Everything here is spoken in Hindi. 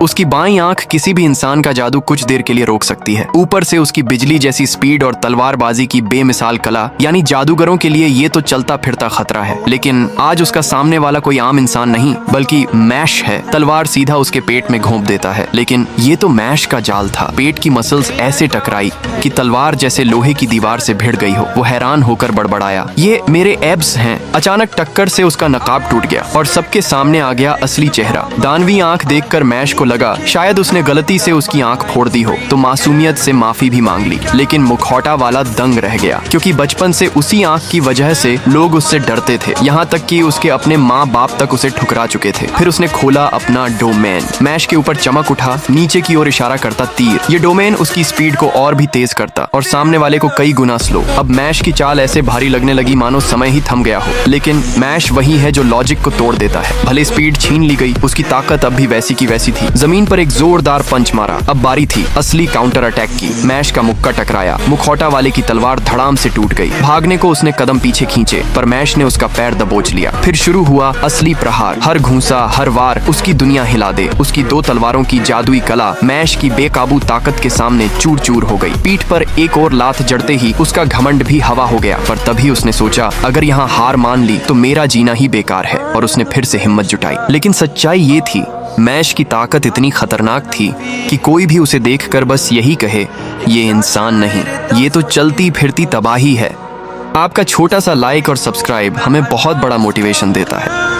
उसकी बाईं आंख किसी भी इंसान का जादू कुछ देर के लिए रोक सकती है। ऊपर से उसकी बिजली जैसी स्पीड और तलवारबाजी की बेमिसाल कला, यानी जादूगरों के लिए ये तो चलता फिरता खतरा है। लेकिन आज उसका सामने वाला कोई आम इंसान नहीं बल्कि मैश है। तलवार सीधा उसके पेट में घोंप देता है, लेकिन ये तो मैश का जाल था। पेट की मसल्स ऐसे टकराई कि तलवार जैसे लोहे की दीवार से भिड़ गई हो। वो हैरान होकर बड़बड़ाया, ये मेरे एब्स हैं। अचानक टक्कर से उसका नकाब टूट गया और सबके सामने आ गया असली चेहरा। दानवी आंख देखकर मैश को लगा शायद उसने गलती से उसकी आंख फोड़ दी हो, तो मासूमियत से माफी भी मांग ली। लेकिन मुखौटा वाला दंग रह गया, क्योंकि बचपन से उसी आंख की वजह से लोग उससे डरते थे। यहाँ तक कि उसके अपने माँ बाप तक उसे ठुकरा चुके थे। फिर उसने खोला अपना डोमेन। मैश के ऊपर चमक उठा, नीचे की ओर इशारा करता तीर। ये डोमेन उसकी स्पीड को और भी तेज करता और सामने वाले को कई गुना स्लो। अब मैश की चाल ऐसे भारी लगने लगी मानो समय ही थम गया हो। लेकिन मैश वही है जो लॉजिक को तोड़ देता है। भले स्पीड छीन ली गई, उसकी ताकत अब भी वैसी की वैसी थी। जमीन पर एक जोरदार पंच मारा। अब बारी थी असली काउंटर अटैक की। मैश का मुक्का टकराया, मुखौटा वाले की तलवार धड़ाम से टूट गई। भागने को उसने कदम पीछे खींचे, पर मैश ने उसका पैर दबोच लिया। फिर शुरू हुआ असली प्रहार। हर घूंसा, हर वार उसकी दुनिया हिला दे। उसकी दो तलवारों की जादुई कला मैश की बेकाबू ताकत के सामने चूर चूर हो गई। पीठ पर एक और लात जड़ते ही उसका घमंड भी हवा हो गया। पर तभी उसने सोचा, अगर यहाँ हार मान ली तो मेरा जीना ही बेकार है, और उसने फिर से हिम्मत जुटाई। लेकिन सच्चाई ये थी, मैश की ताकत इतनी खतरनाक थी कि कोई भी उसे देखकर बस यही कहे, ये इंसान नहीं, ये तो चलती फिरती तबाही है। आपका छोटा सा लाइक और सब्सक्राइब हमें बहुत बड़ा मोटिवेशन देता है।